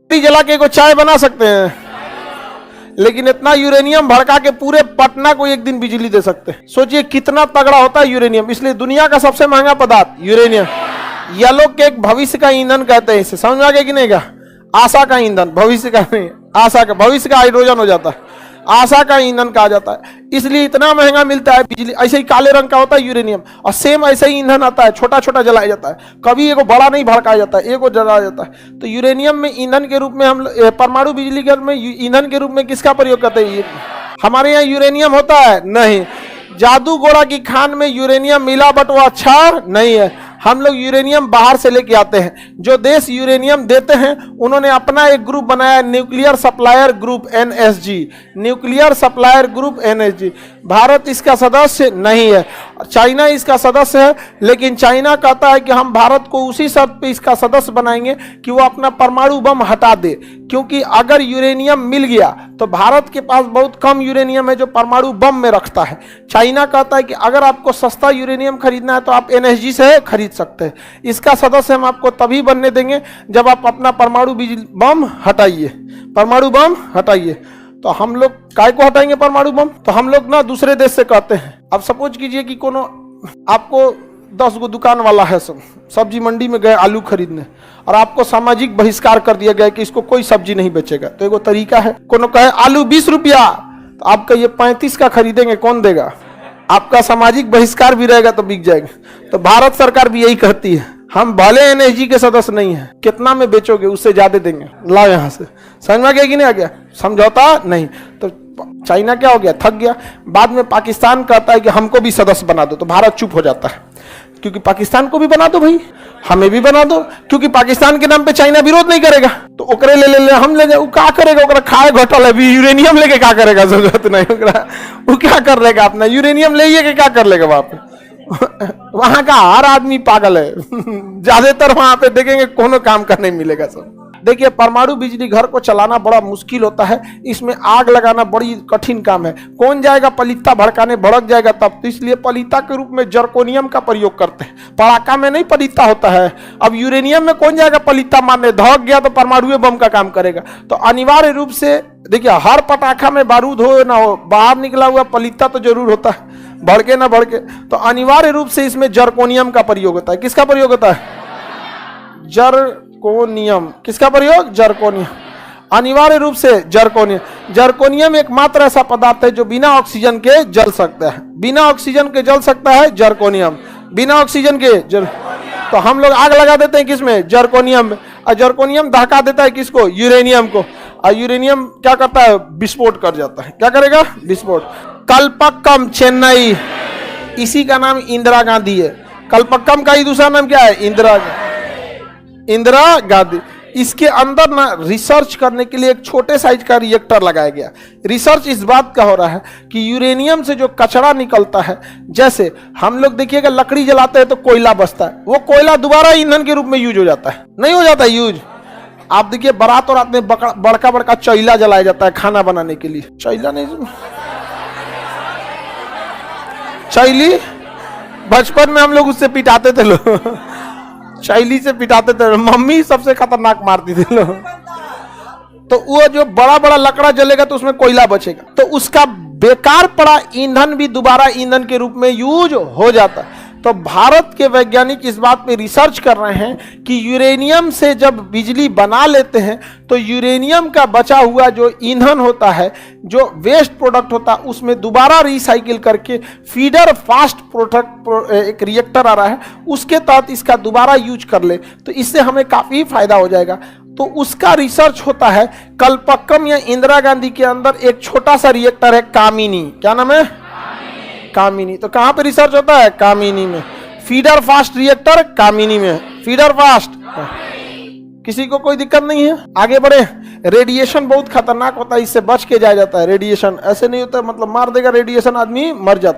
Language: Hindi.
जला के को चाय बना सकते हैं, लेकिन इतना यूरेनियम भड़का के पूरे पटना को एक दिन बिजली दे सकते हैं। सोचिए कितना तगड़ा होता है यूरेनियम। इसलिए दुनिया का सबसे महंगा पदार्थ यूरेनियम। येलो केक भविष्य का ईंधन कहते हैं इसे, समझ में आ गया कि नहीं? का आशा का ईंधन, भविष्य का नहीं, आशा का, भविष्य का हाइड्रोजन हो जाता है, आशा का ईंधन कहा जाता है। इसलिए इतना महंगा मिलता है बिजली। ऐसे ही काले रंग का होता है यूरेनियम, और सेम ऐसे ही ईंधन आता है, छोटा छोटा जलाया जाता है, कभी एगो बड़ा नहीं भड़काया जाता है, एगो जलाया जाता है। तो यूरेनियम में ईंधन के रूप में हम परमाणु बिजली घर में ईंधन के रूप में किसका प्रयोग करते हैं? हमारे यहाँ यूरेनियम होता है नहीं। जादू गोड़ा की खान में यूरेनियम मिला, बट वो अच्छा नहीं है। हम लोग यूरेनियम बाहर से लेके आते हैं। जो देश यूरेनियम देते हैं उन्होंने अपना एक ग्रुप बनाया, nuclear supplier group NSG, nuclear supplier group NSG। Bharat इसका सदस्य नहीं है, चाइना इसका सदस्य है, लेकिन चाइना कहता है कि हम भारत को उसी शर्त पे इसका सदस्य बनाएंगे कि वो अपना परमाणु बम हटा दे, क्योंकि अगर यूरेनियम मिल गया तो भारत के पास बहुत कम यूरेनियम है जो परमाणु बम में रखता है। चाइना कहता है कि अगर आपको सस्ता यूरेनियम खरीदना है तो आप NSG से खरीद सकते हैं। इसका सदस्य हम आपको तभी बनने देंगे जब आप अपना परमाणु बम हटाइए, परमाणु बम हटाइए। तो हम लोग काय को हटाएंगे परमाणु बम? तो हम लोग ना दूसरे देश से कहते हैं। अब सपोज कीजिए कि कोनो आपको 10 गो दुकान वाला है, सब्जी मंडी में गए आलू खरीदने, और आपको सामाजिक बहिष्कार कर दिया गया कि इसको कोई सब्जी नहीं बेचेगा। तो एगो तरीका है, कोनो कहे आलू 20 रुपया, तो आप कहिए 35 का खरीदेंगे, कौन देगा? आपका सामाजिक बहिष्कार भी रहेगा तो बिक जाएगा। तो भारत सरकार भी यही कहती है, हम भले NSG के सदस्य नहीं है, कितना में बेचोगे उससे ज्यादा देंगे, लाओ यहाँ से। समझ में गया कि नहीं आ गया? समझौता नहीं। तो चाइना क्या हो गया? थक गया। बाद में पाकिस्तान कहता है कि हमको भी सदस्य बना दो, तो भारत चुप हो जाता है, क्योंकि पाकिस्तान को भी बना दो भाई, हमें भी बना दो, क्योंकि पाकिस्तान के नाम पे चाइना विरोध नहीं करेगा। तो ओकरे ले हम ले जाए, वो क्या करेगा? ओकरा खाए घटल है, अभी यूरेनियम लेके क्या करेगा? जरूरत नहीं ओकरा, वो क्या कर लेगा? अपना यूरेनियम ले के क्या कर लेगा? वहां का हर आदमी पागल है ज्यादातर वहां पे देखेंगे कोनो काम का नहीं मिलेगा सब। देखिए, परमाणु बिजली घर को चलाना बड़ा मुश्किल होता है, इसमें आग लगाना बड़ी कठिन काम है। कौन जाएगा पलीता भड़काने? भड़क जाएगा तब। तो इसलिए पलीता के रूप में जर्कोनियम का प्रयोग करते हैं। पड़ाका में नहीं पलीता होता है। अब यूरेनियम में कौन जाएगा पलीता मारने? धक गया तो परमाणु बम का काम करेगा। तो अनिवार्य रूप से देखिए, हर पटाखा में बारूद हो ना हो, बाहर निकला हुआ पलीता तो जरूर होता है, भड़के ना भड़के। तो अनिवार्य रूप से इसमें जर्कोनियम का प्रयोग होता है। किसका प्रयोग होता है? जर्कोनियम। किसका प्रयोग? जर्कोनियम। अनिवार्य रूप से जर्कोनियम। जर्कोनियम एकमात्र ऐसा पदार्थ है जो बिना ऑक्सीजन के जल सकता है। बिना ऑक्सीजन के जल सकता है जर्कोनियम, बिना ऑक्सीजन के जल। तो हम लोग आग लगा देते हैं किसमें? जर्कोनियम में। और जर्कोनियम दहका देता है किसको? यूरेनियम को। और यूरेनियम क्या करता है? विस्फोट कर जाता है। क्या करेगा? विस्फोट। कल्पक्कम चेन्नई, इसी का नाम इंदिरा गांधी है। कल्पक्कम का ही दूसरा नाम क्या है? इंदिरा गांधी। इसके अंदर ना रिसर्च करने के लिए एक छोटे साइज का रिएक्टर लगाया गया। रिसर्च इस बात का हो रहा है कि यूरेनियम से जो कचरा निकलता है, जैसे हम लोग देखिएगा लकड़ी जलाते हैं तो कोयला बचता है, वो कोयला दोबारा ईंधन के रूप में यूज हो जाता है, नहीं हो जाता यूज? आप देखिए बारात और रात में बड़का बड़का चैला जलाया जाता है खाना बनाने के लिए। चैला नहीं, चैली बचपन में हम लोग उससे पिटाते थे लोग चैली से पिटाते थे, मम्मी सबसे खतरनाक मारती थी लोग। तो वो जो बड़ा बड़ा लकड़ा जलेगा तो उसमें कोयला बचेगा, तो उसका बेकार पड़ा ईंधन भी दोबारा ईंधन के रूप में यूज हो जाता है। तो भारत के वैज्ञानिक इस बात पे रिसर्च कर रहे हैं कि यूरेनियम से जब बिजली बना लेते हैं तो यूरेनियम का बचा हुआ जो ईंधन होता है, जो वेस्ट प्रोडक्ट होता है, उसमें दोबारा रिसाइकिल करके फीडर फास्ट प्रोडक्ट एक रिएक्टर आ रहा है, उसके तहत इसका दोबारा यूज कर ले तो इससे हमें काफ़ी फायदा हो जाएगा। तो उसका रिसर्च होता है। कल्पक्कम या इंदिरा गांधी के अंदर एक छोटा सा रिएक्टर है, कामिनी। क्या नाम है? कामिनी। तो कहां पे रिसर्च होता है? कामिनी में। फीडर फास्ट रिएक्टर कामिनी में। फीडर फास्ट, किसी को कोई दिक्कत नहीं है? आगे बढ़े। रेडिएशन बहुत खतरनाक होता है, इससे बच के जाया जाता है। रेडिएशन ऐसे नहीं होता मतलब मार देगा रेडिएशन, आदमी मर जाता है।